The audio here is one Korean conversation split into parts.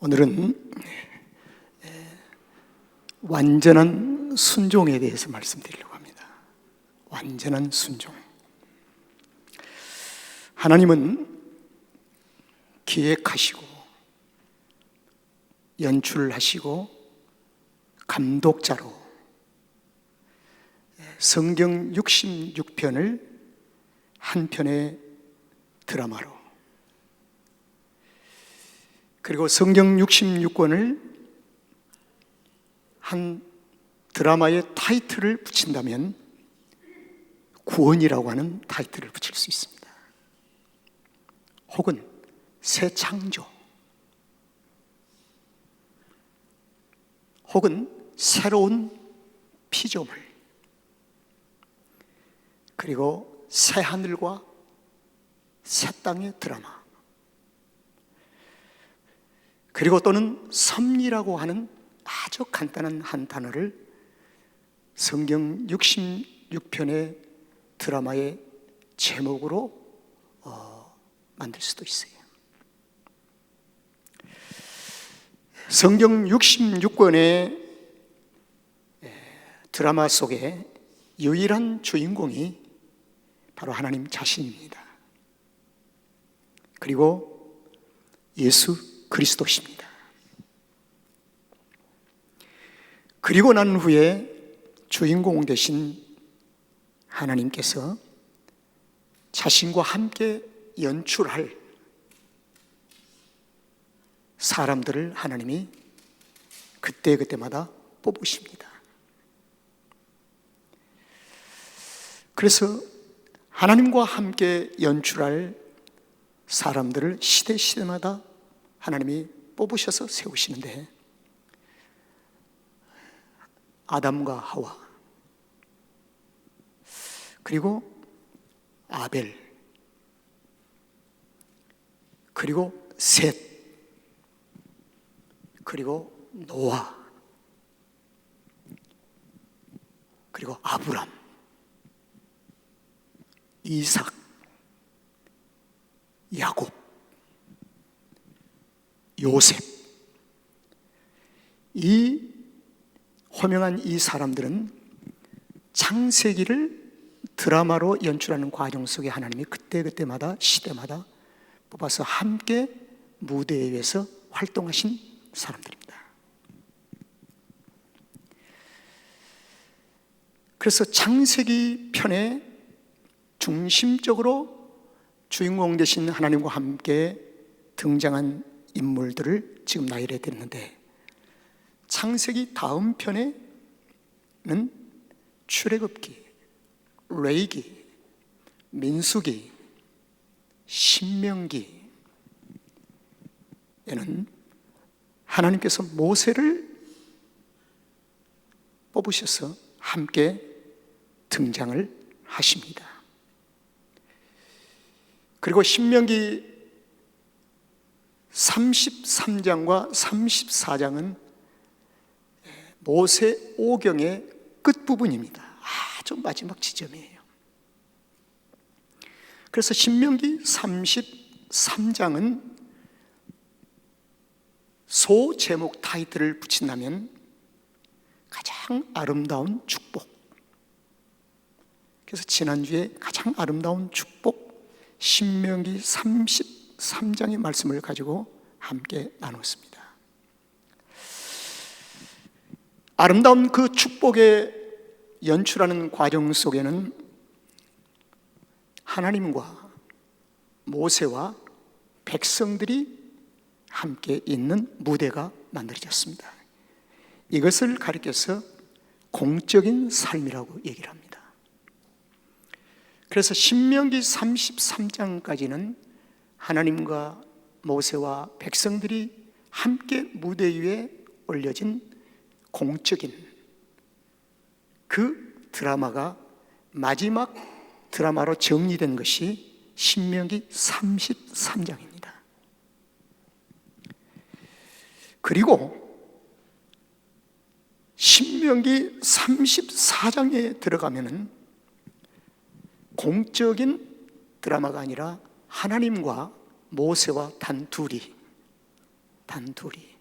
오늘은 완전한 순종에 대해서 말씀드리려고 합니다. 완전한 순종. 하나님은 기획하시고 연출하시고 감독자로 성경 66편을 한 편의 드라마로, 그리고 성경 66권을 한 드라마의 타이틀을 붙인다면 구원이라고 하는 타이틀을 붙일 수 있습니다. 혹은 새 창조, 혹은 새로운 피조물, 그리고 새 하늘과 새 땅의 드라마, 그리고 또는 섭리라고 하는 아주 간단한 한 단어를 성경 66편의 드라마의 제목으로 만들 수도 있어요. 성경 66권의 드라마 속에 유일한 주인공이 바로 하나님 자신입니다. 그리고 예수 그리스도십니다. 그리고 난 후에 주인공 되신 하나님께서 자신과 함께 연출할 사람들을 하나님이 그때그때마다 뽑으십니다. 그래서 하나님과 함께 연출할 사람들을 시대마다 하나님이 뽑으셔서 세우시는데, 아담과 하와, 그리고 아벨, 그리고 셋, 그리고 노아, 그리고 아브람, 이삭, 야곱, 요셉, 이 호명한 이 사람들은 창세기를 드라마로 연출하는 과정 속에 하나님이 그때마다 시대마다 뽑아서 함께 무대 위에서 활동하신 사람들입니다. 그래서 창세기 편에 중심적으로 주인공 되신 하나님과 함께 등장한 인물들을 지금 나열해 드렸는데, 창세기 다음 편에는 출애굽기, 레위기, 민수기, 신명기에는 하나님께서 모세를 뽑으셔서 함께 등장을 하십니다. 그리고 신명기 33장과 34장은 모세 오경의 끝부분입니다. 아주 마지막 지점이에요. 그래서 신명기 33장은 소 제목 타이틀을 붙인다면 가장 아름다운 축복. 그래서 지난주에 가장 아름다운 축복, 신명기 33장의 말씀을 가지고 함께 나눴습니다. 아름다운 그 축복의 연출하는 과정 속에는 하나님과 모세와 백성들이 함께 있는 무대가 만들어졌습니다. 이것을 가리켜서 공적인 삶이라고 얘기를 합니다. 그래서 신명기 33장까지는 하나님과 모세와 백성들이 함께 무대 위에 올려진 공적인 그 드라마가 마지막 드라마로 정리된 것이 신명기 33장입니다. 그리고 신명기 34장에 들어가면은 공적인 드라마가 아니라 하나님과 모세와 단 둘이 단둘이.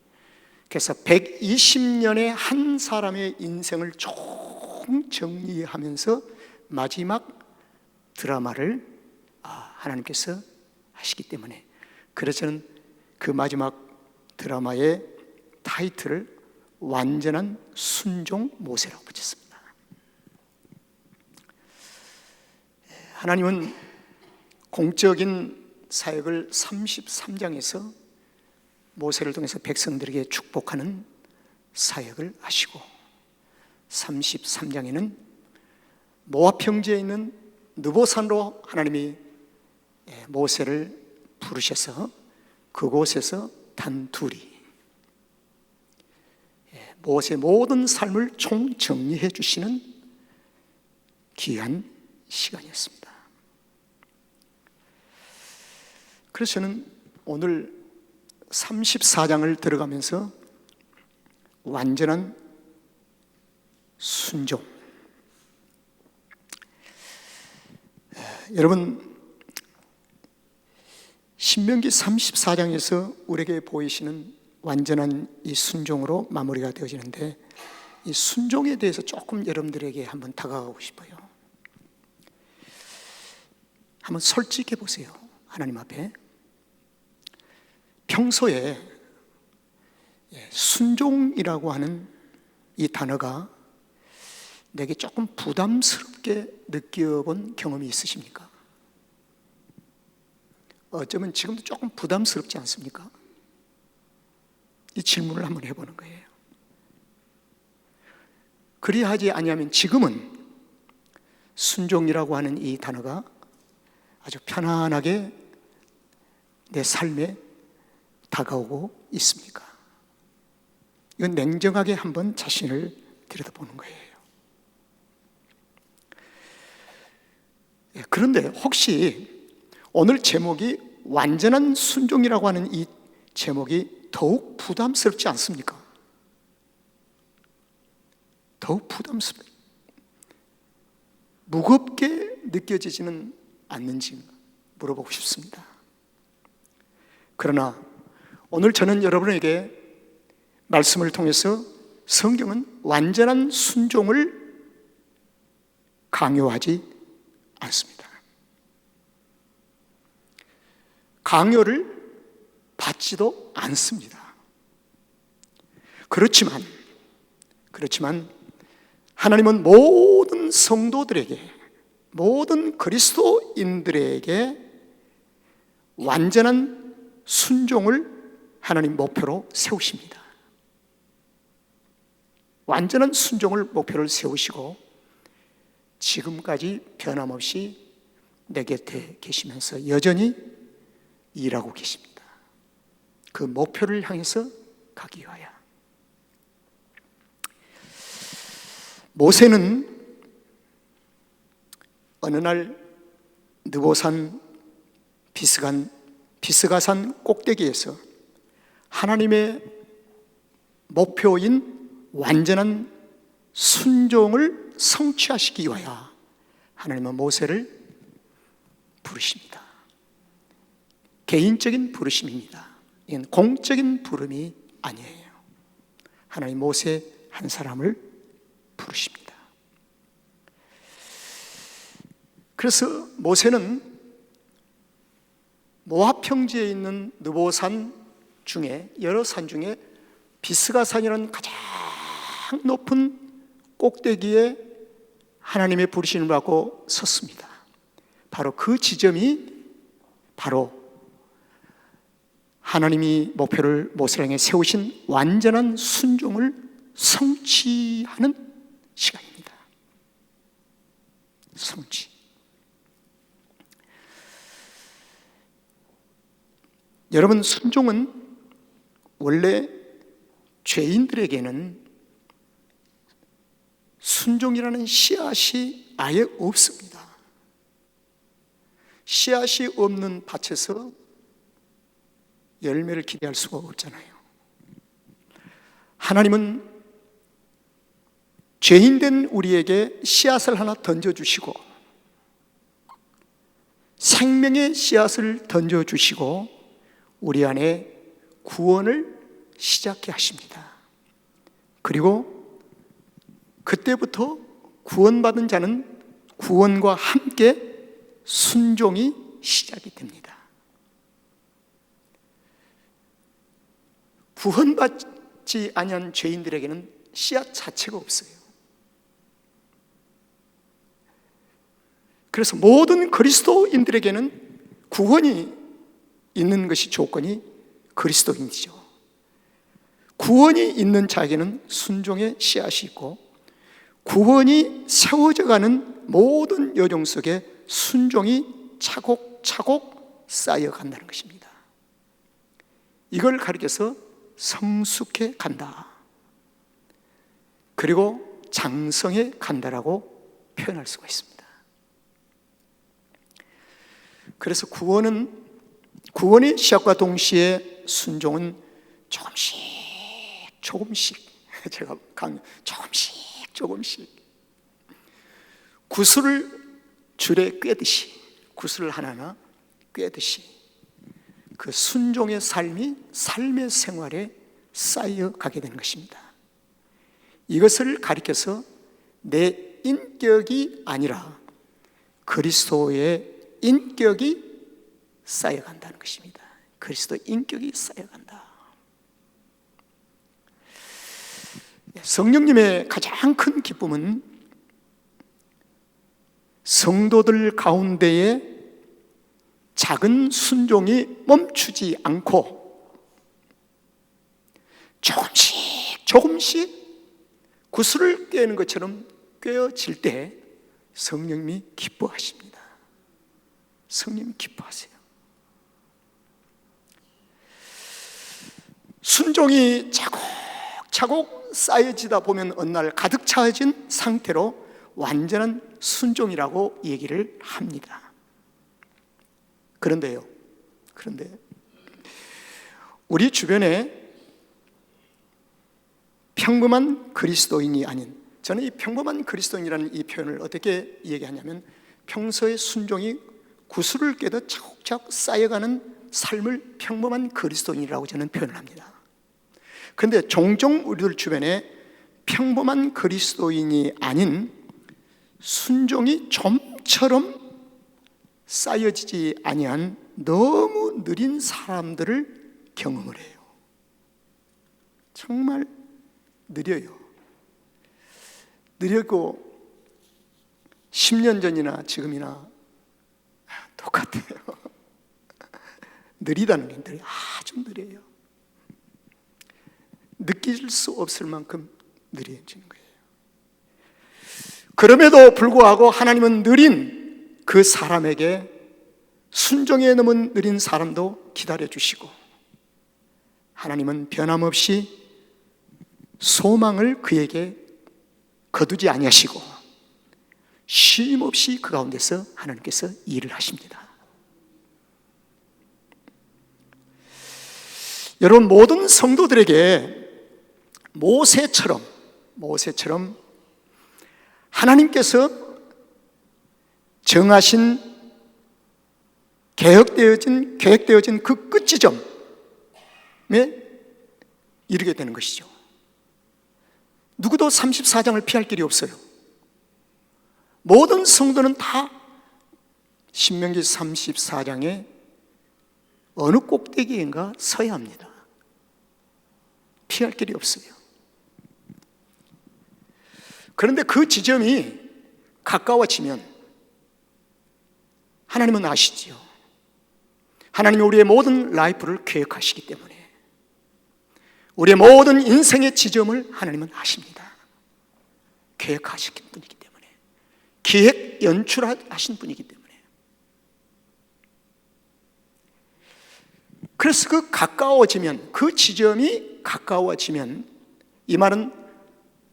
그래서 120년의 한 사람의 인생을 총 정리하면서 마지막 드라마를 하나님께서 하시기 때문에, 그래서 저는 그 마지막 드라마의 타이틀을 완전한 순종 모세라고 붙였습니다. 하나님은 공적인 사역을 33장에서 모세를 통해서 백성들에게 축복하는 사역을 하시고, 33장에는 모압 평지에 있는 느보산으로 하나님이 모세를 부르셔서 그곳에서 단둘이 모세의 모든 삶을 총정리해 주시는 귀한 시간이었습니다. 그래서 저는 오늘 34장을 들어가면서 완전한 순종, 여러분 신명기 34장에서 우리에게 보이시는 완전한 이 순종으로 마무리가 되어지는데, 이 순종에 대해서 조금 여러분들에게 한번 다가가고 싶어요. 한번 솔직해 보세요. 하나님 앞에 평소에 순종이라고 하는 이 단어가 내게 조금 부담스럽게 느껴본 경험이 있으십니까? 어쩌면 지금도 조금 부담스럽지 않습니까? 이 질문을 한번 해보는 거예요. 그리하지 아니하면 지금은 순종이라고 하는 이 단어가 아주 편안하게 내 삶에 다가오고 있습니까? 이건 냉정하게 한번 자신을 들여다보는 거예요. 그런데 혹시 오늘 제목이 완전한 순종이라고 하는 이 제목이 더욱 부담스럽지 않습니까? 더욱 부담스럽게 무겁게 느껴지지는 않는지 물어보고 싶습니다. 그러나 오늘 저는 여러분에게 말씀을 통해서 성경은 완전한 순종을 강요하지 않습니다. 강요를 받지도 않습니다. 그렇지만 하나님은 모든 성도들에게, 모든 그리스도인들에게 완전한 순종을 하나님 목표로 세우십니다. 완전한 순종을 목표를 세우시고 지금까지 변함없이 내 곁에 계시면서 여전히 일하고 계십니다. 그 목표를 향해서 가기 위하여. 모세는 어느 날 느보산 비스가산 꼭대기에서 하나님의 목표인 완전한 순종을 성취하시기 위하여 하나님은 모세를 부르십니다. 개인적인 부르심입니다. 이건 공적인 부름이 아니에요. 하나님 모세 한 사람을 부르십니다. 그래서 모세는 모압 평지에 있는 느보산 중에, 여러 산 중에 비스가산이라는 가장 높은 꼭대기에 하나님의 부르심을 받고 섰습니다. 바로 그 지점이 바로 하나님이 목표를 모세를 향해 세우신 완전한 순종을 성취하는 시간입니다. 성취. 여러분, 순종은 원래 죄인들에게는 순종이라는 씨앗이 아예 없습니다. 씨앗이 없는 밭에서 열매를 기대할 수가 없잖아요. 하나님은 죄인된 우리에게 씨앗을 하나 던져주시고, 생명의 씨앗을 던져주시고, 우리 안에 구원을 시작해 하십니다. 그리고 그때부터 구원받은 자는 구원과 함께 순종이 시작이 됩니다. 구원받지 아니한 죄인들에게는 씨앗 자체가 없어요. 그래서 모든 그리스도인들에게는 구원이 있는 것이 조건이 그리스도인이죠. 구원이 있는 자에게는 순종의 씨앗이 있고, 구원이 세워져 가는 모든 여정 속에 순종이 차곡차곡 쌓여간다는 것입니다. 이걸 가리켜서 성숙해 간다, 그리고 장성해 간다라고 표현할 수가 있습니다. 그래서 구원의 시작과 동시에 순종은 조금씩 제가 조금씩 구슬을 줄에 꿰듯이, 구슬을 하나하나 꿰듯이 그 순종의 삶의 생활에 쌓여가게 되는 것입니다. 이것을 가리켜서 내 인격이 아니라 그리스도의 인격이 쌓여간다는 것입니다. 그리스도의 인격이 쌓여간다. 성령님의 가장 큰 기쁨은 성도들 가운데에 작은 순종이 멈추지 않고 조금씩 구슬을 꿰는 것처럼 꿰어질 때 성령님이 기뻐하십니다. 성령님이 기뻐하세요. 순종이 차곡차곡 쌓여지다 보면 어느 날 가득 차진 상태로 완전한 순종이라고 얘기를 합니다. 그런데 우리 주변에 평범한 그리스도인이 아닌, 저는 이 평범한 그리스도인이라는 이 표현을 어떻게 얘기하냐면, 평소에 순종이 구슬을 꿰듯 차곡차곡 쌓여가는 삶을 평범한 그리스도인이라고 저는 표현을 합니다. 그런데 종종 우리들 주변에 평범한 그리스도인이 아닌 순종이 좀처럼 쌓여지지 아니한 너무 느린 사람들을 경험을 해요. 정말 느려요. 느리고 10년 전이나 지금이나 똑같아요. 느리다는 게 아주 느려요. 느낄 수 없을 만큼 느려지는 거예요. 그럼에도 불구하고 하나님은 느린 그 사람에게, 순종에 너무 느린 사람도 기다려주시고, 하나님은 변함없이 소망을 그에게 거두지 아니하시고 쉼없이 그 가운데서 하나님께서 일을 하십니다. 여러분, 모든 성도들에게 모세처럼 하나님께서 정하신 계획되어진 그 끝지점에 이르게 되는 것이죠. 누구도 34장을 피할 길이 없어요. 모든 성도는 다 신명기 34장에 어느 꼭대기인가 서야 합니다. 피할 길이 없어요. 그런데 그 지점이 가까워지면 하나님은 아시지요. 하나님이 우리의 모든 라이프를 계획하시기 때문에, 우리의 모든 인생의 지점을 하나님은 아십니다. 계획하신 분이기 때문에, 기획 연출하신 분이기 때문에. 그래서 그 지점이 가까워지면, 이 말은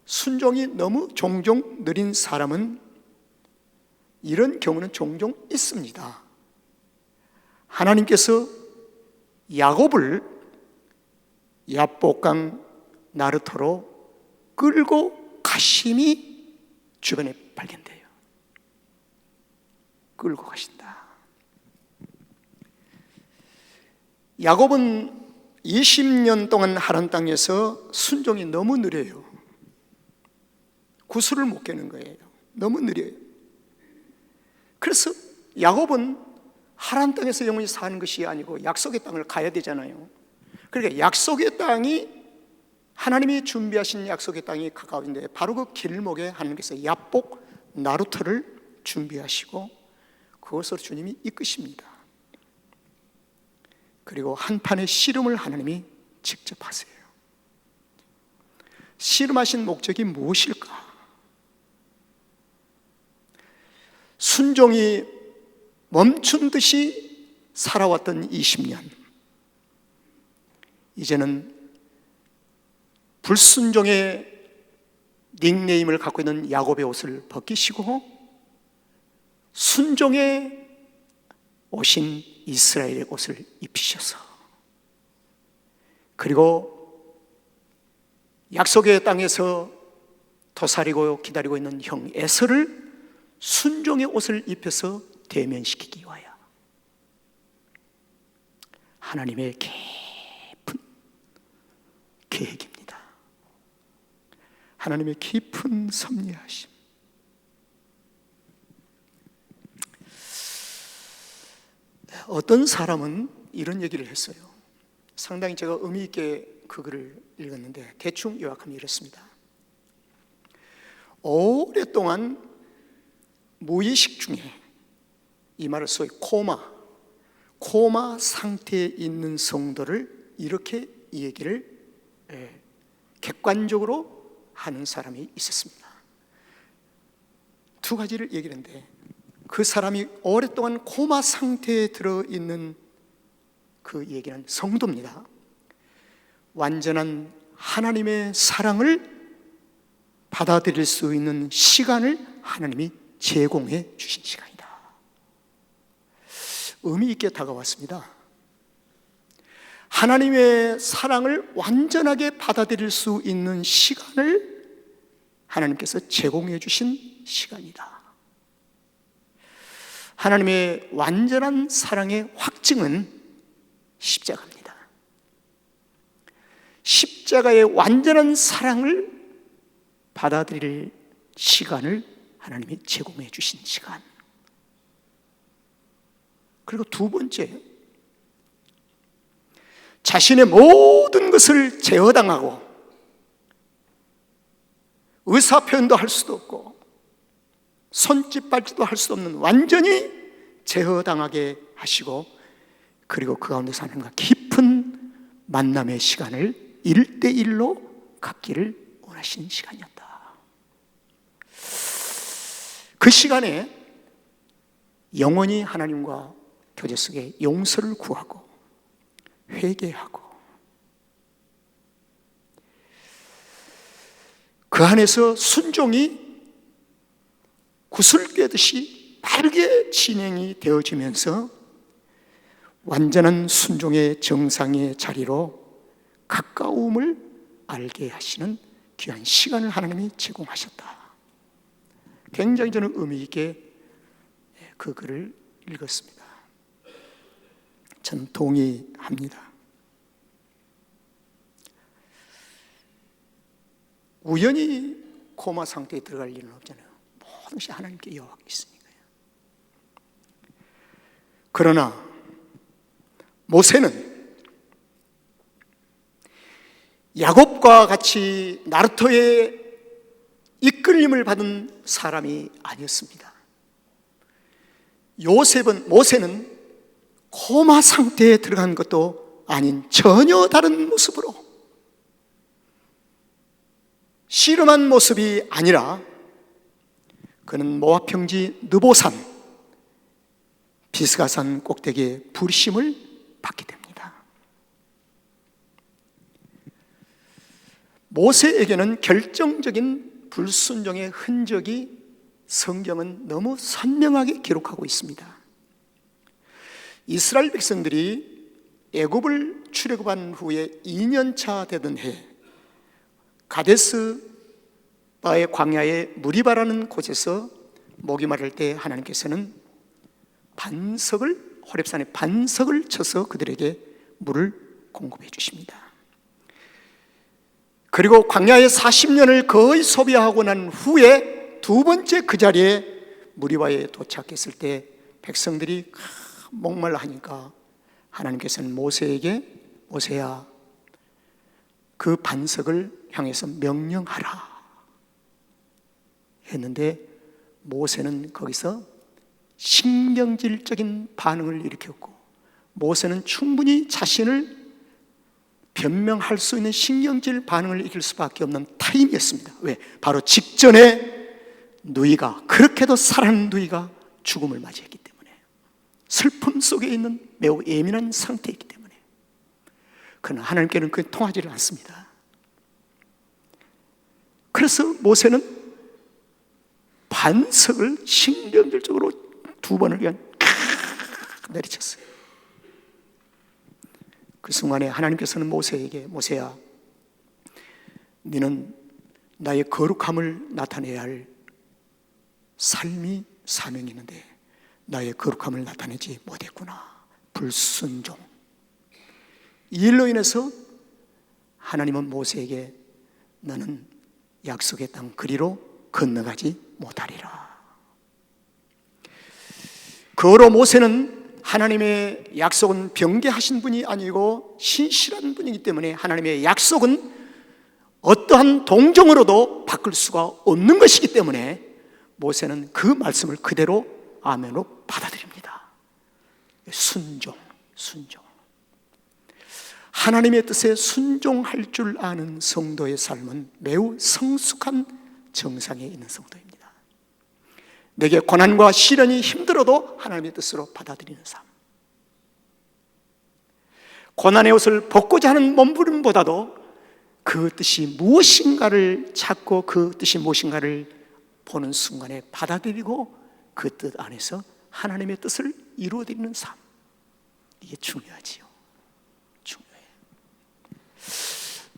순종이 너무 종종 느린 사람은 이런 경우는 종종 있습니다. 하나님께서 야곱을 야복강 나루터로 끌고 가심이 주변에 발견돼요. 끌고 가신다. 야곱은 20년 동안 하란 땅에서 순종이 너무 느려요. 구슬을 못 깨는 거예요. 너무 느려요. 그래서 야곱은 하란 땅에서 영원히 사는 것이 아니고 약속의 땅을 가야 되잖아요. 그러니까 약속의 땅이, 하나님이 준비하신 약속의 땅이 가까운데 바로 그 길목에 하나님께서 야복 나루터를 준비하시고 그것으로 주님이 이끄십니다. 그리고 한 판의 씨름을 하나님이 직접 하세요. 씨름하신 목적이 무엇일까? 순종이 멈춘 듯이 살아왔던 20년, 이제는 불순종의 닉네임을 갖고 있는 야곱의 옷을 벗기시고 순종의 오신 이스라엘의 옷을 입히셔서, 그리고 약속의 땅에서 도사리고 기다리고 있는 형 에서를 순종의 옷을 입혀서 대면시키기 위하여 하나님의 깊은 계획입니다. 하나님의 깊은 섭리하심. 어떤 사람은 이런 얘기를 했어요. 상당히 제가 의미 있게 그 글을 읽었는데 대충 요약하면 이렇습니다. 오랫동안 무의식 중에, 이 말을 소위 코마 상태에 있는 성도를 이렇게 이 얘기를 객관적으로 하는 사람이 있었습니다. 두 가지를 얘기를 했는데, 그 사람이 오랫동안 코마 상태에 들어있는 그 얘기는 성도입니다. 완전한 하나님의 사랑을 받아들일 수 있는 시간을 하나님이 제공해 주신 시간이다. 의미 있게 다가왔습니다. 하나님의 사랑을 완전하게 받아들일 수 있는 시간을 하나님께서 제공해 주신 시간이다. 하나님의 완전한 사랑의 확증은 십자가입니다. 십자가의 완전한 사랑을 받아들일 시간을 하나님이 제공해 주신 시간. 그리고 두 번째, 자신의 모든 것을 제어당하고 의사표현도 할 수도 없고 손짓 발짓도 할 수 없는, 완전히 제어당하게 하시고, 그리고 그 가운데서 하나님과 깊은 만남의 시간을 1대1로 갖기를 원하신 시간이었다. 그 시간에 영원히 하나님과 교제 속에 용서를 구하고 회개하고 그 안에서 순종이 구슬 꿰듯이 빠르게 진행이 되어지면서 완전한 순종의 정상의 자리로 가까움을 알게 하시는 귀한 시간을 하나님이 제공하셨다. 굉장히 저는 의미 있게 그 글을 읽었습니다. 저는 동의합니다. 우연히 코마 상태에 들어갈 일은 없잖아요. 모든 것이 하나님께 여와 있으니까요. 그러나 모세는 야곱과 같이 나루토의 이끌림을 받은 사람이 아니었습니다. 모세는 코마 상태에 들어간 것도 아닌 전혀 다른 모습으로, 씨름한 모습이 아니라 그는 모압 평지 느보산 비스가산 꼭대기에 부르심을 받게 됩니다. 모세에게는 결정적인 불순종의 흔적이 성경은 너무 선명하게 기록하고 있습니다. 이스라엘 백성들이 애굽을 출애굽한 후에 2년차 되던 해, 가데스 바의 광야에 물이 바라는 곳에서 목이 마를 때 하나님께서는 호렙산에 반석을 쳐서 그들에게 물을 공급해 주십니다. 그리고 광야의 40년을 거의 소비하고 난 후에 두 번째 그 자리에 무리바에 도착했을 때 백성들이 목말라 하니까 하나님께서는 모세에게 모세야, 그 반석을 향해서 명령하라 했는데 모세는 거기서 신경질적인 반응을 일으켰고, 모세는 충분히 자신을 변명할 수 있는 신경질 반응을 일으킬 수밖에 없는 타임이었습니다. 왜? 바로 직전에 누이가, 그렇게도 사랑하는 누이가 죽음을 맞이했기 때문에, 슬픔 속에 있는 매우 예민한 상태이기 때문에. 그러나 하나님께는 그게 통하지를 않습니다. 그래서 모세는 반석을 신경질적으로 두 번을 그냥 내리쳤어요. 그 순간에 하나님께서는 모세에게 모세야, 너는 나의 거룩함을 나타내야 할 삶이 사명이 있는데 나의 거룩함을 나타내지 못했구나. 불순종. 이 일로 인해서 하나님은 모세에게 너는 약속의 땅 그리로 건너가지 못하리라. 그로 모세는 하나님의 약속은 변개하신 분이 아니고 신실한 분이기 때문에 하나님의 약속은 어떠한 동정으로도 바꿀 수가 없는 것이기 때문에 모세는 그 말씀을 그대로 아멘으로 받아들입니다. 순종. 하나님의 뜻에 순종할 줄 아는 성도의 삶은 매우 성숙한 정상에 있는 성도입니다. 내게 고난과 시련이 힘들어도 하나님의 뜻으로 받아들이는 삶. 고난의 옷을 벗고자 하는 몸부림보다도 그 뜻이 무엇인가를 찾고 그 뜻이 무엇인가를 보는 순간에 받아들이고 그 뜻 안에서 하나님의 뜻을 이루어드리는 삶. 이게 중요하지요. 중요해요.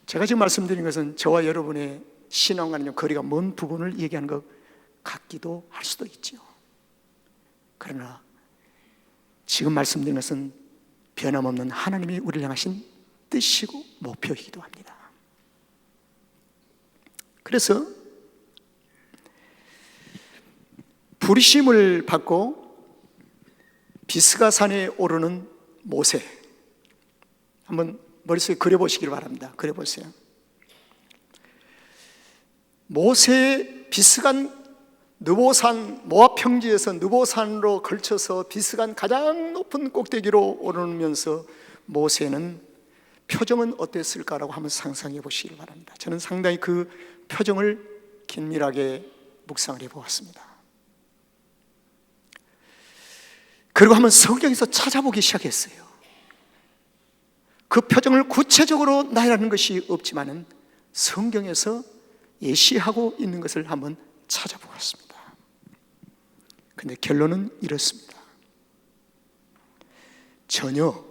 제가 지금 말씀드린 것은 저와 여러분의 신앙과는 거리가 먼 부분을 얘기하는 것 같기도 할 수도 있죠. 그러나 지금 말씀드린 것은 변함없는 하나님이 우리를 향하신 뜻이고 목표이기도 합니다. 그래서 부르심을 받고 비스가 산에 오르는 모세, 한번 머릿속에 그려보시길 바랍니다. 그려보세요. 모세의 비스간 느보산, 모압 평지에서 느보산으로 걸쳐서 비스간 가장 높은 꼭대기로 오르면서 모세는 표정은 어땠을까라고 한번 상상해 보시길 바랍니다. 저는 상당히 그 표정을 긴밀하게 묵상을 해보았습니다. 그리고 한번 성경에서 찾아보기 시작했어요. 그 표정을 구체적으로 나열하는 것이 없지만은 성경에서 예시하고 있는 것을 한번 찾아보았습니다. 근데 결론은 이렇습니다. 전혀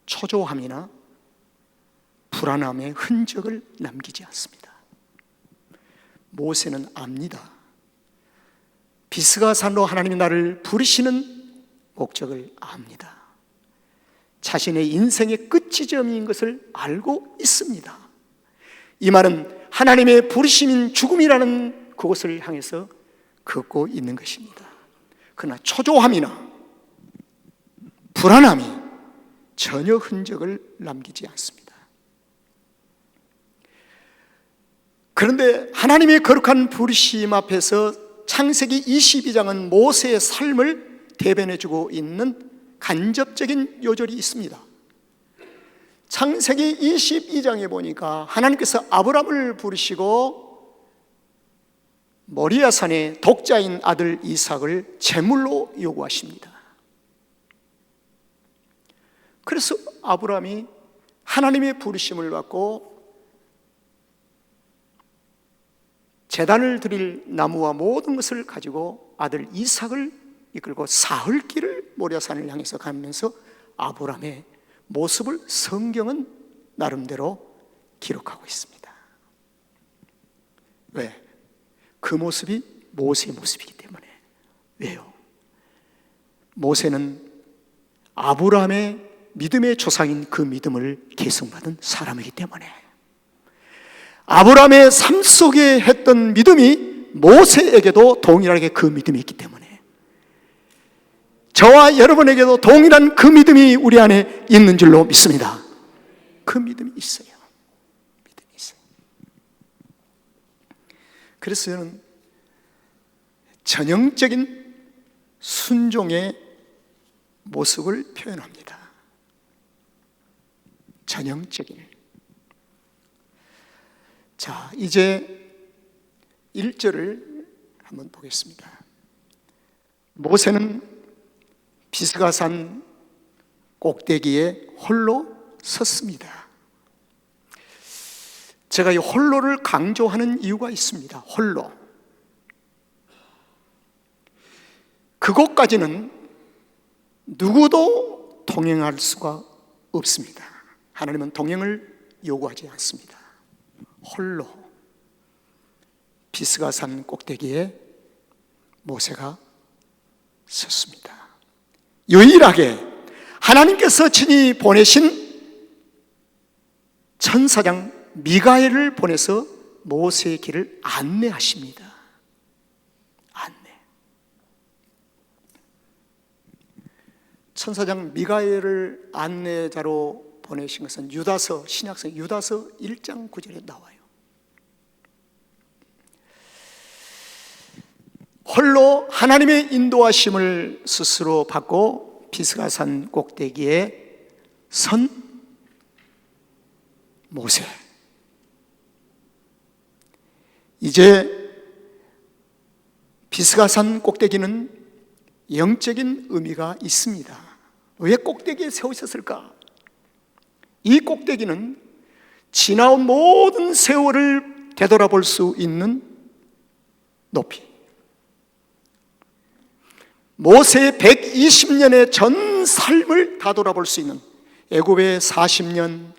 초조함이나 불안함의 흔적을 남기지 않습니다. 모세는 압니다. 비스가 산로 하나님이 나를 부르시는 목적을 압니다. 자신의 인생의 끝지점인 것을 알고 있습니다. 이 말은 하나님의 부르심인 죽음이라는 그곳을 향해서 걷고 있는 것입니다. 그러나 초조함이나 불안함이 전혀 흔적을 남기지 않습니다. 그런데 하나님의 거룩한 부르심 앞에서 창세기 22장은 모세의 삶을 대변해주고 있는 간접적인 요절이 있습니다. 창세기 22장에 보니까 하나님께서 아브라함을 부르시고 모리아 산에 독자인 아들 이삭을 제물로 요구하십니다. 그래서 아브라함이 하나님의 부르심을 받고 제단을 드릴 나무와 모든 것을 가지고 아들 이삭을 이끌고 사흘길을 모리아 산을 향해서 가면서 아브라함의 모습을 성경은 나름대로 기록하고 있습니다. 왜? 그 모습이 모세의 모습이기 때문에. 왜요? 모세는 아브라함의 믿음의 조상인 그 믿음을 계승받은 사람이기 때문에, 아브라함의 삶 속에 했던 믿음이 모세에게도 동일하게 그 믿음이 있기 때문에 저와 여러분에게도 동일한 그 믿음이 우리 안에 있는 줄로 믿습니다. 그 믿음이 있어요. 믿음이 있어요. 그래서 저는 전형적인 순종의 모습을 표현합니다. 전형적인. 자, 이제 1절을 한번 보겠습니다. 모세는 비스가산 꼭대기에 홀로 섰습니다. 제가 이 홀로를 강조하는 이유가 있습니다. 홀로. 그곳까지는 누구도 동행할 수가 없습니다. 하나님은 동행을 요구하지 않습니다. 홀로 비스가산 꼭대기에 모세가 섰습니다. 유일하게 하나님께서 친히 보내신 천사장 미가엘을 보내서 모세의 길을 안내하십니다. 안내. 천사장 미가엘을 안내자로 보내신 것은 유다서, 신약성 유다서 1장 9절에 나와요. 홀로 하나님의 인도하심을 스스로 받고 비스가산 꼭대기에 선 모세. 이제 비스가산 꼭대기는 영적인 의미가 있습니다. 왜 꼭대기에 세우셨을까? 이 꼭대기는 지나온 모든 세월을 되돌아볼 수 있는 높이, 모세의 120년의 전 삶을 다 돌아볼 수 있는, 애굽의 40년,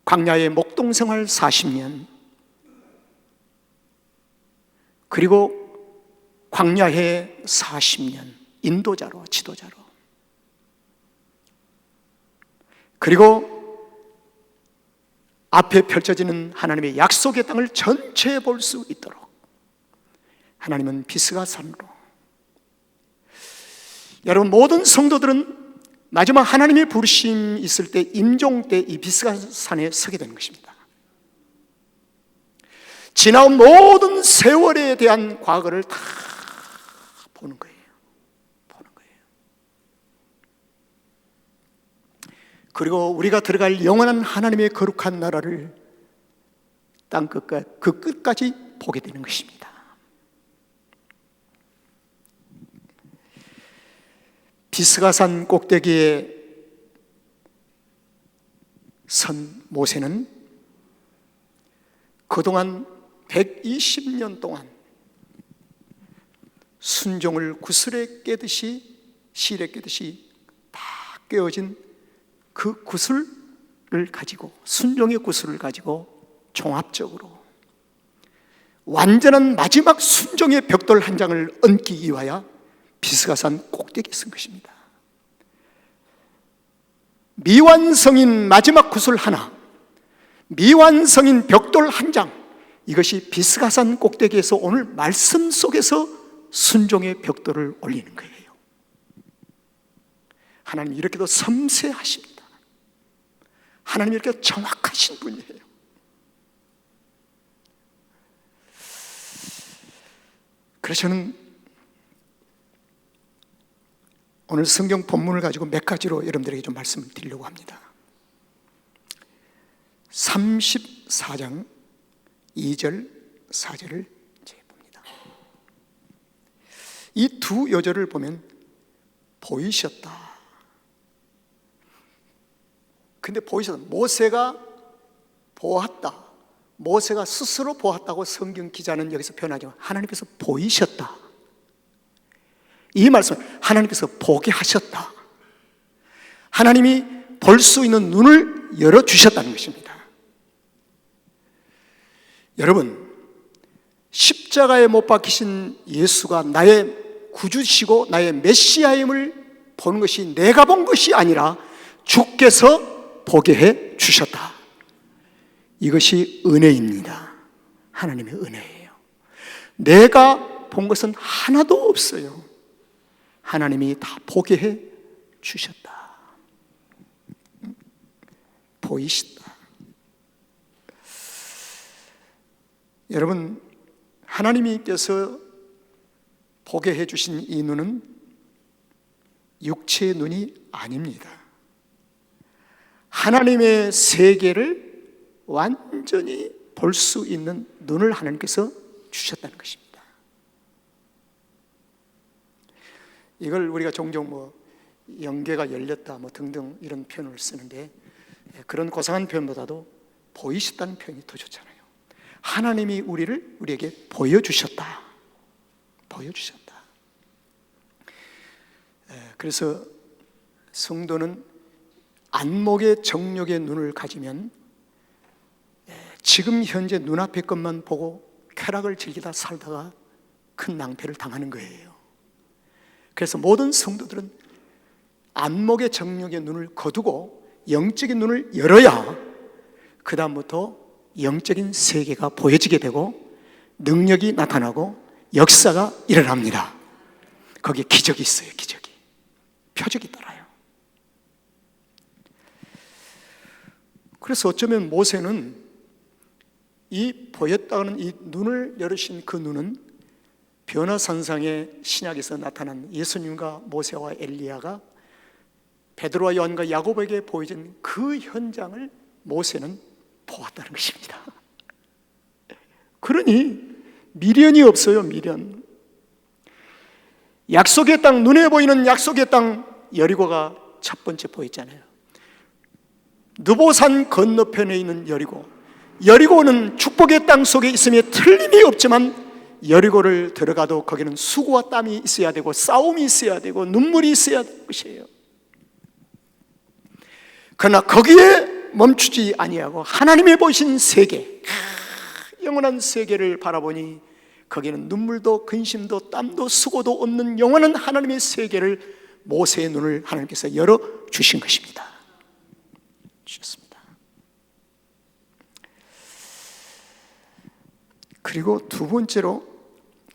광야의 목동생활 40년, 그리고 광야의 40년 인도자로, 지도자로, 그리고 앞에 펼쳐지는 하나님의 약속의 땅을 전체에 볼 수 있도록 하나님은 비스가산으로. 여러분, 모든 성도들은 마지막 하나님의 부르심이 있을 때, 임종 때 이 비스가산에 서게 되는 것입니다. 지나온 모든 세월에 대한 과거를 다 보는 거예요. 그리고 우리가 들어갈 영원한 하나님의 거룩한 나라를 땅 끝까지, 그 끝까지 보게 되는 것입니다. 비스가산 꼭대기에 선 모세는 그동안 120년 동안 순종을 구슬에 깨듯이, 실에 깨듯이 다 깨어진 그 구슬을 가지고, 순종의 구슬을 가지고 종합적으로 완전한 마지막 순종의 벽돌 한 장을 얹기 위하여 비스가산 꼭대기에 쓴 것입니다. 미완성인 마지막 구슬 하나, 미완성인 벽돌 한 장, 이것이 비스가산 꼭대기에서 오늘 말씀 속에서 순종의 벽돌을 올리는 거예요. 하나님 이렇게도 섬세하십니다. 하나님 이렇게 정확하신 분이에요. 그래서 저는 오늘 성경 본문을 가지고 몇 가지로 여러분들에게 좀 말씀을 드리려고 합니다. 34장 2절 4절을 이제 봅니다. 이 두 요절을 보면 보이셨다. 근데 보이셨다, 모세가 보았다, 모세가 스스로 보았다고 성경 기자는 여기서 표현하지만 하나님께서 보이셨다. 이 말씀은 하나님께서 보게 하셨다. 하나님이 볼 수 있는 눈을 열어주셨다는 것입니다. 여러분, 십자가에 못 박히신 예수가 나의 구주시고 나의 메시아임을 보는 것이 내가 본 것이 아니라 주께서 보게 해 주셨다. 이것이 은혜입니다. 하나님의 은혜예요. 내가 본 것은 하나도 없어요. 하나님이 다 보게 해 주셨다. 보이시다. 여러분, 하나님께서 보게 해 주신 이 눈은 육체의 눈이 아닙니다. 하나님의 세계를 완전히 볼 수 있는 눈을 하나님께서 주셨다는 것입니다. 이걸 우리가 종종 영계가 열렸다 등등 이런 표현을 쓰는데, 그런 고상한 표현보다도 보이셨다는 표현이 더 좋잖아요. 하나님이 우리에게 보여주셨다. 보여주셨다. 그래서 성도는 안목의 정욕의 눈을 가지면 지금 현재 눈앞의 것만 보고 쾌락을 즐기다 살다가 큰 낭패를 당하는 거예요. 그래서 모든 성도들은 안목의 정욕의 눈을 거두고 영적인 눈을 열어야 그 다음부터 영적인 세계가 보여지게 되고 능력이 나타나고 역사가 일어납니다. 거기에 기적이 있어요. 기적이. 표적이 따라요. 그래서 어쩌면 모세는 이 보였다는 이 눈을 열으신 그 눈은 변화산상의 신약에서 나타난 예수님과 모세와 엘리야가 베드로와 요한과 야고보에게 보여진 그 현장을 모세는 보았다는 것입니다. 그러니 미련이 없어요. 미련. 약속의 땅, 눈에 보이는 약속의 땅 여리고가 첫 번째 보였잖아요. 느보산 건너편에 있는 여리고, 여리고는 축복의 땅 속에 있음에 틀림이 없지만 여리고를 들어가도 거기는 수고와 땀이 있어야 되고 싸움이 있어야 되고 눈물이 있어야 될 것이에요. 그러나 거기에 멈추지 아니하고 하나님의 보신 세계, 영원한 세계를 바라보니 거기는 눈물도 근심도 땀도 수고도 없는 영원한 하나님의 세계를 모세의 눈을 하나님께서 열어주신 것입니다. 주셨습니다. 그리고 두 번째로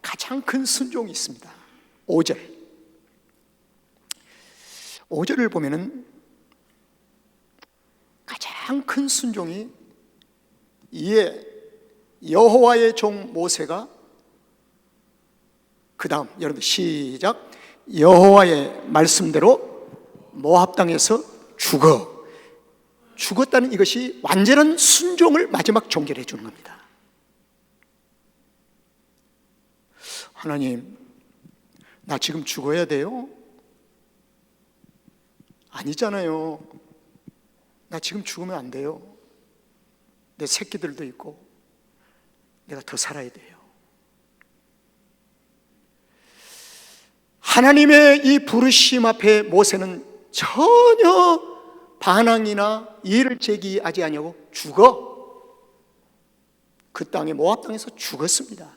가장 큰 순종이 있습니다. 5절. 5절을 보면은 가장 큰 순종이, 이에 여호와의 종 모세가, 그 다음 여러분들 시작, 여호와의 말씀대로 모압 땅에서 죽었다는 이것이 완전한 순종을 마지막 종결해 주는 겁니다. 하나님, 나 지금 죽어야 돼요? 아니잖아요. 나 지금 죽으면 안 돼요. 내 새끼들도 있고 내가 더 살아야 돼요. 하나님의 이 부르심 앞에 모세는 전혀 반항이나 이해를 제기하지 아니하고 그 땅에 모압 땅에서 죽었습니다.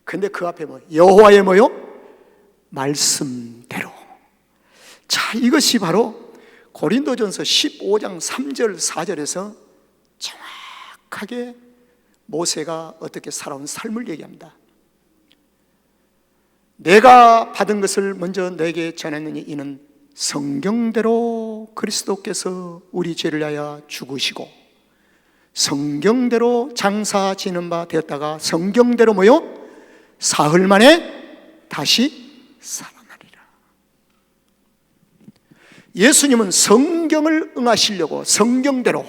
근데 그 앞에 여호와의 말씀대로. 자, 이것이 바로 고린도전서 15장 3절 4절에서 정확하게 모세가 어떻게 살아온 삶을 얘기합니다. 내가 받은 것을 먼저 내게 전했느니 이는 성경대로 그리스도께서 우리 죄를 위하여 죽으시고 성경대로 장사 지는 바 되었다가 성경대로 사흘 만에 다시 살아나리라. 예수님은 성경을 응하시려고 성경대로,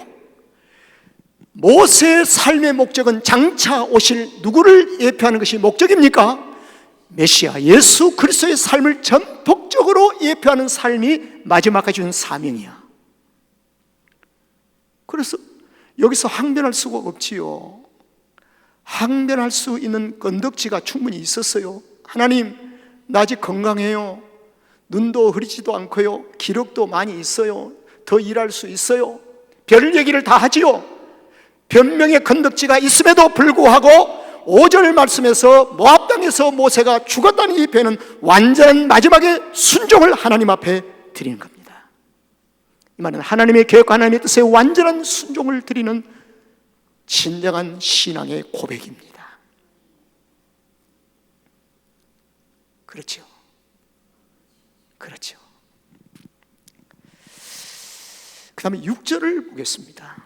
모세의 삶의 목적은 장차 오실 누구를 예표하는 것이 목적입니까? 메시아 예수 그리스도의 삶을 전폭적으로 예표하는 삶이 마지막까지 준 사명이야. 그래서 여기서 항변할 수가 없지요. 항변할 수 있는 건덕지가 충분히 있었어요. 하나님, 나 아직 건강해요. 눈도 흐리지도 않고요. 기력도 많이 있어요. 더 일할 수 있어요. 별 얘기를 다 하지요. 변명의 건덕지가 있음에도 불구하고 5절 말씀에서 모압 땅에서 모세가 죽었다는 이 배는 완전 마지막에 순종을 하나님 앞에 드리는 겁니다. 이 말은 하나님의 계획과 하나님의 뜻에 완전한 순종을 드리는 진정한 신앙의 고백입니다. 그렇죠. 그렇죠. 그 다음에 6절을 보겠습니다.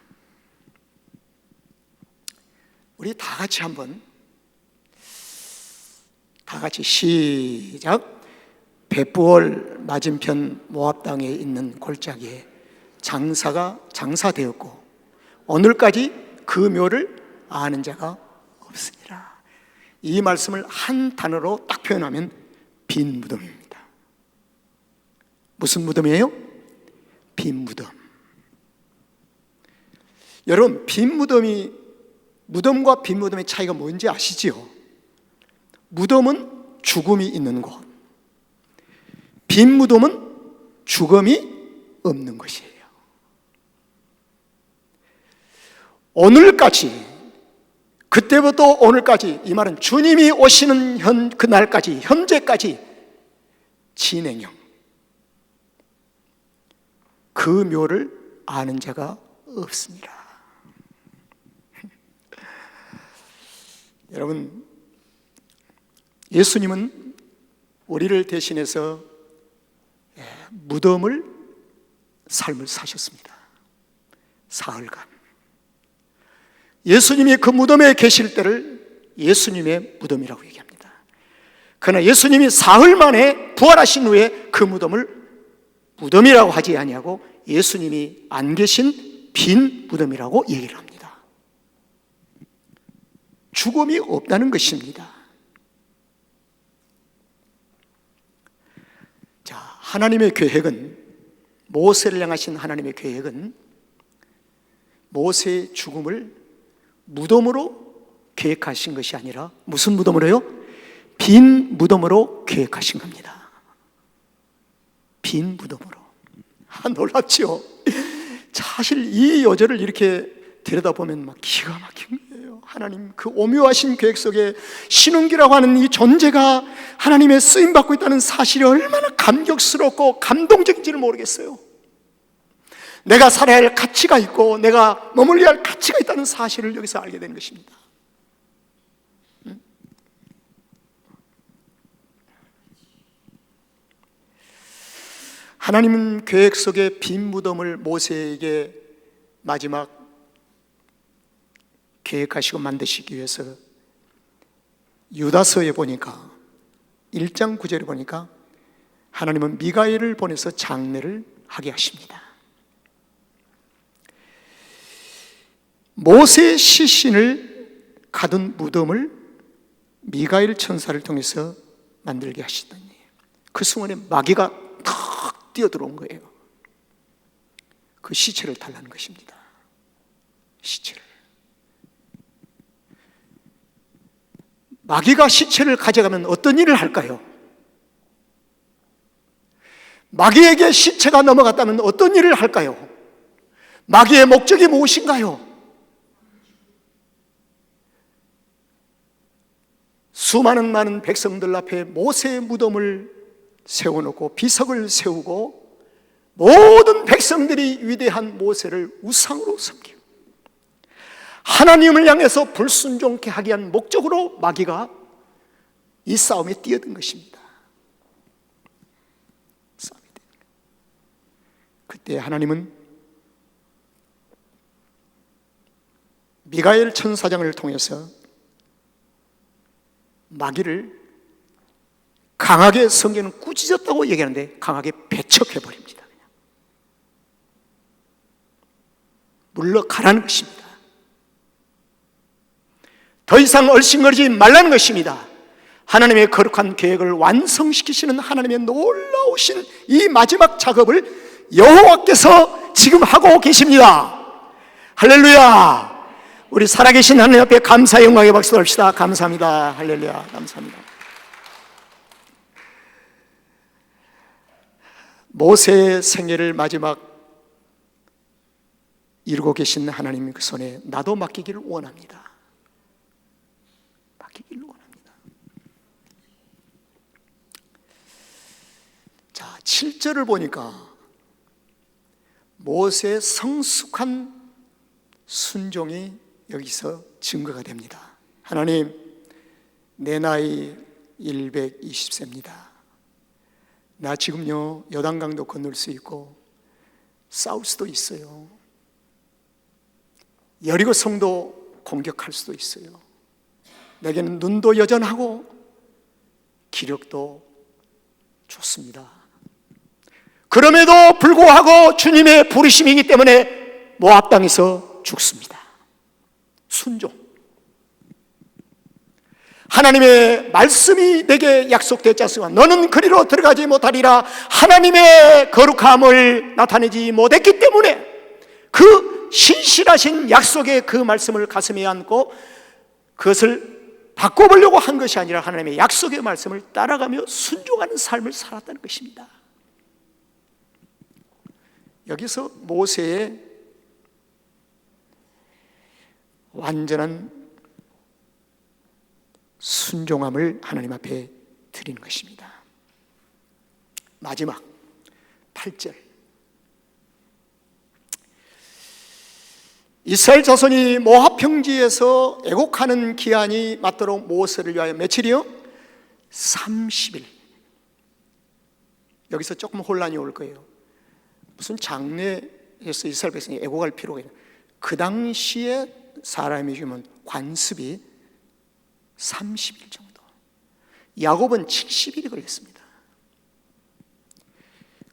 우리 다 같이 한번, 다 같이 시작. 벳부엘 맞은편 모압 땅에 있는 골짜기에 장사되었고 오늘까지 그 묘를 아는 자가 없으니라. 이 말씀을 한 단어로 딱 표현하면 빈 무덤입니다. 무슨 무덤이에요? 빈 무덤. 여러분, 무덤과 빈 무덤의 차이가 뭔지 아시지요? 무덤은 죽음이 있는 곳, 빈 무덤은 죽음이 없는 것이에요. 오늘까지, 그때부터 오늘까지, 이 말은 주님이 오시는 그날까지, 현재까지 진행형, 그 묘를 아는 자가 없습니다. 여러분, 예수님은 우리를 대신해서 무덤을 삶을 사셨습니다. 사흘간. 예수님이 그 무덤에 계실 때를 예수님의 무덤이라고 얘기합니다. 그러나 예수님이 사흘 만에 부활하신 후에 그 무덤을 무덤이라고 하지 아니하고 예수님이 안 계신 빈 무덤이라고 얘기를 합니다. 죽음이 없다는 것입니다. 자, 하나님의 계획은, 모세를 향하신 하나님의 계획은 모세의 죽음을 무덤으로 계획하신 것이 아니라 무슨 무덤으로요? 빈 무덤으로 계획하신 겁니다. 빈 무덤으로. 놀랍죠? 사실 이 여절을 이렇게 들여다보면 막 기가 막힌 거예요. 하나님 그 오묘하신 계획 속에 신혼기라고 하는 이 존재가 하나님의 쓰임받고 있다는 사실이 얼마나 감격스럽고 감동적인지를 모르겠어요. 내가 살아야 할 가치가 있고 내가 머물러야 할 가치가 있다는 사실을 여기서 알게 되는 것입니다. 하나님은 계획 속의 빈 무덤을 모세에게 마지막 계획하시고 만드시기 위해서 유다서에 보니까 1장 9절에 보니까 하나님은 미가엘을 보내서 장례를 하게 하십니다. 모세의 시신을 가둔 무덤을 미가엘 천사를 통해서 만들게 하시더니 그 순간에 마귀가 탁 뛰어들어온 거예요. 그 시체를 달라는 것입니다. 시체를. 마귀가 시체를 가져가면 어떤 일을 할까요? 마귀에게 시체가 넘어갔다면 어떤 일을 할까요? 마귀의 목적이 무엇인가요? 수많은 많은 백성들 앞에 모세의 무덤을 세워놓고 비석을 세우고 모든 백성들이 위대한 모세를 우상으로 섬기고 하나님을 향해서 불순종케 하게 한 목적으로 마귀가 이 싸움에 뛰어든 것입니다. 그때 하나님은 미가엘 천사장을 통해서 마귀를 강하게, 성경은 꾸짖었다고 얘기하는데 강하게 배척해버립니다. 그냥 물러가라는 것입니다. 더 이상 얼씬거리지 말라는 것입니다. 하나님의 거룩한 계획을 완성시키시는 하나님의 놀라우신 이 마지막 작업을 여호와께서 지금 하고 계십니다. 할렐루야. 우리 살아계신 하나님 앞에 감사의 영광의 박수 합시다. 감사합니다. 할렐루야. 감사합니다. 모세의 생애를 마지막 이루고 계신 하나님 그 손에 나도 맡기기를 원합니다. 맡기기를 원합니다. 자, 7절을 보니까 모세의 성숙한 순종이 여기서 증거가 됩니다. 하나님, 내 나이 120세입니다. 나 지금요 요단강도 건널 수 있고 싸울 수도 있어요. 여리고 성도 공격할 수도 있어요. 내게는 눈도 여전하고 기력도 좋습니다. 그럼에도 불구하고 주님의 부르심이기 때문에 모압 땅에서 죽습니다. 순종. 하나님의 말씀이 내게 약속되지 않습니까? 너는 그리로 들어가지 못하리라. 하나님의 거룩함을 나타내지 못했기 때문에 그 신실하신 약속의 그 말씀을 가슴에 안고 그것을 바꿔보려고 한 것이 아니라 하나님의 약속의 말씀을 따라가며 순종하는 삶을 살았다는 것입니다. 여기서 모세의 완전한 순종함을 하나님 앞에 드리는 것입니다. 마지막 8절. 이스라엘 자손이 모압 평지에서 애곡하는 기한이 맞도록 모세를 위하여 며칠이요? 30일. 여기서 조금 혼란이 올 거예요. 무슨 장례에서 이스라엘 백성이 애곡할 필요가 있나? 그 당시에 사람이 주면 관습이 30일 정도. 야곱은 70일이 걸렸습니다.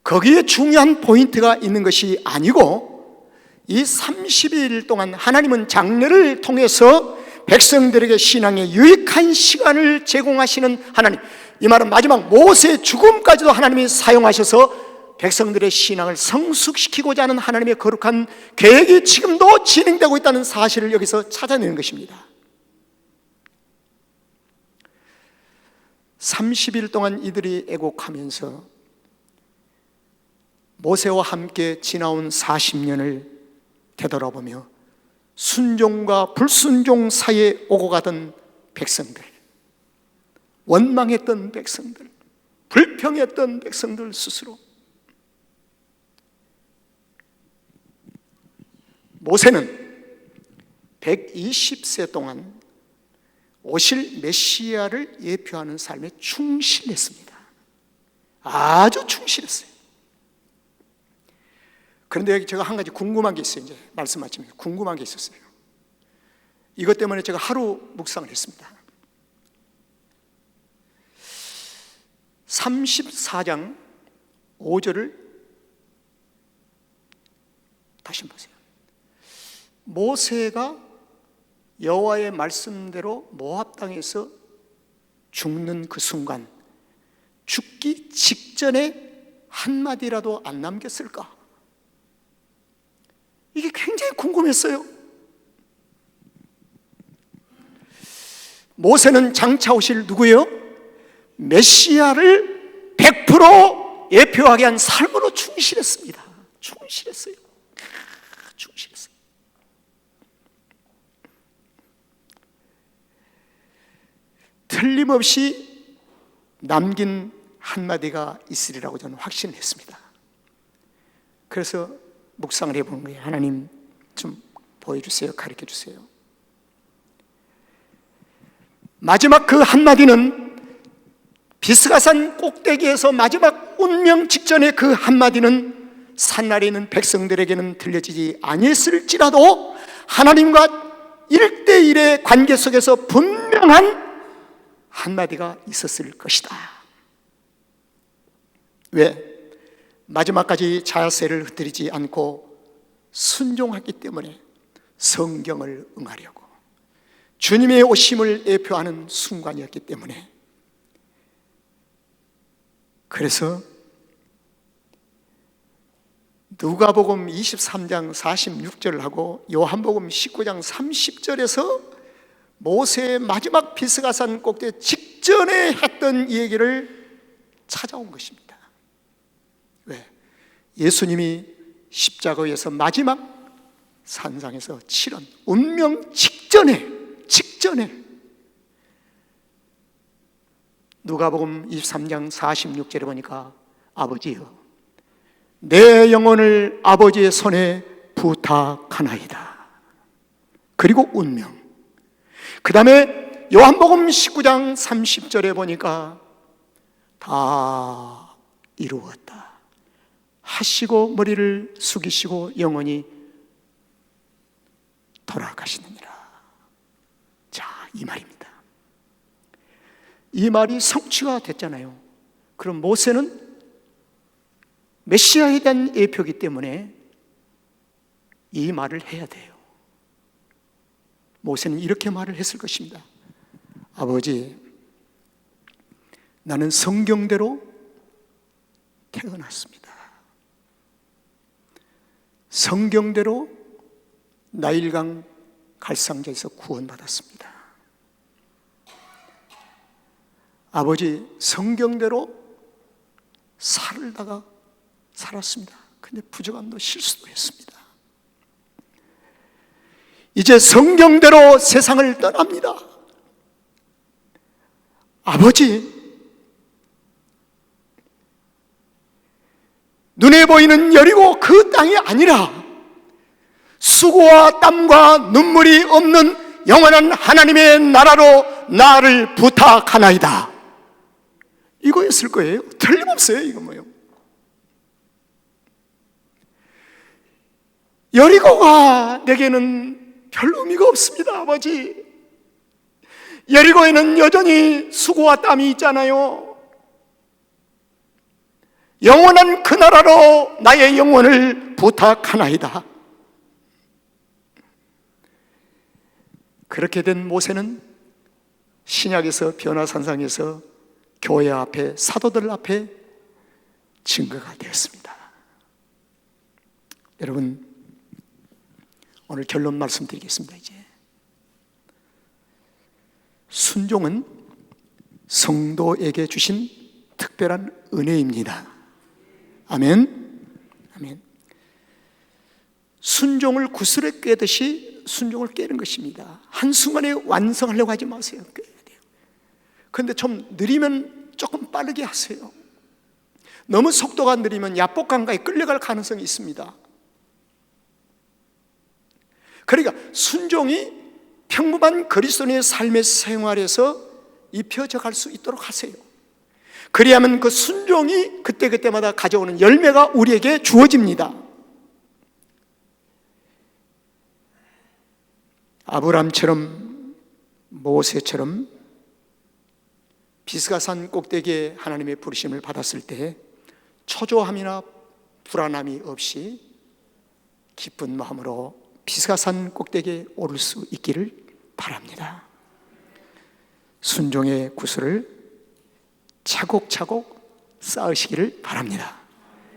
거기에 중요한 포인트가 있는 것이 아니고 이 30일 동안 하나님은 장례를 통해서 백성들에게 신앙에 유익한 시간을 제공하시는 하나님. 이 말은 마지막 모세의 죽음까지도 하나님이 사용하셔서 백성들의 신앙을 성숙시키고자 하는 하나님의 거룩한 계획이 지금도 진행되고 있다는 사실을 여기서 찾아내는 것입니다. 30일 동안 이들이 애곡하면서 모세와 함께 지나온 40년을 되돌아보며 순종과 불순종 사이에 오고 가던 백성들, 원망했던 백성들, 불평했던 백성들 스스로 모세는 120세 동안 오실 메시아를 예표하는 삶에 충실했습니다. 아주 충실했어요. 그런데 제가 한 가지 궁금한 게 있어요. 이제 말씀 마치면서 궁금한 게 있었어요. 이것 때문에 제가 하루 묵상을 했습니다. 34장 5절을 다시 보세요. 모세가 여호와의 말씀대로 모압 땅에서 죽는 그 순간, 죽기 직전에 한마디라도 안 남겼을까? 이게 굉장히 궁금했어요. 모세는 장차 오실 누구예요? 메시아를 100% 예표하게 한 삶으로 충실했습니다. 충실했어요. 충실했어요. 틀림없이 남긴 한마디가 있으리라고 저는 확신했습니다. 그래서 묵상을 해보는 거예요. 하나님 좀 보여주세요. 가르쳐주세요. 마지막 그 한마디는 비스가산 꼭대기에서 마지막 운명 직전의 그 한마디는 산나라에 있는 백성들에게는 들려지지 아니했을지라도 하나님과 1대1의 관계 속에서 분명한 한마디가 있었을 것이다. 왜? 마지막까지 자세를 흐트리지 않고 순종했기 때문에 성경을 응하려고, 주님의 오심을 예표하는 순간이었기 때문에. 그래서 누가복음 23장 46절하고 요한복음 19장 30절에서 모세의 마지막 비스가산 꼭대기 직전에 했던 이 얘기를 찾아온 것입니다. 왜? 예수님이 십자가에서 마지막 산상에서 치른 운명 직전에 누가복음 23장 46절에 보니까 아버지여 내 영혼을 아버지의 손에 부탁하나이다. 그리고 운명. 그 다음에 요한복음 19장 30절에 보니까 다 이루었다 하시고 머리를 숙이시고 영원히 돌아가시느니라. 자, 이 말입니다. 이 말이 성취가 됐잖아요. 그럼 모세는 메시아에 대한 예표이기 때문에 이 말을 해야 돼요. 모세는 이렇게 말을 했을 것입니다. 아버지, 나는 성경대로 태어났습니다. 성경대로 나일강 갈상자에서 구원받았습니다. 아버지, 성경대로 살았습니다. 근데 부족함도 실수도 했습니다. 이제 성경대로 세상을 떠납니다. 아버지, 눈에 보이는 여리고 그 땅이 아니라 수고와 땀과 눈물이 없는 영원한 하나님의 나라로 나를 부탁하나이다. 이거였을 거예요. 틀림없어요. 이거 뭐예요? 여리고가 내게는 별 의미가 없습니다. 아버지, 여리고에는 여전히 수고와 땀이 있잖아요. 영원한 그 나라로 나의 영혼을 부탁하나이다. 그렇게 된 모세는 신약에서 변화산상에서 교회 앞에, 사도들 앞에 증거가 되었습니다. 여러분, 오늘 결론 말씀드리겠습니다. 이제 순종은 성도에게 주신 특별한 은혜입니다. 아멘. 아멘. 순종을 구슬에 꿰듯이 순종을 꿰는 것입니다. 한순간에 완성하려고 하지 마세요. 꿰야 돼요. 그런데 좀 느리면 조금 빠르게 하세요. 너무 속도가 느리면 야복강가에 끌려갈 가능성이 있습니다. 그러니까 순종이 평범한 그리스도인의 삶의 생활에서 입혀져 갈 수 있도록 하세요. 그리하면 그 순종이 그때그때마다 가져오는 열매가 우리에게 주어집니다. 아브람처럼, 모세처럼 비스가산 꼭대기에 하나님의 부르심을 받았을 때 초조함이나 불안함이 없이 기쁜 마음으로 비스가산 꼭대기에 오를 수 있기를 바랍니다. 순종의 구슬을 차곡차곡 쌓으시기를 바랍니다.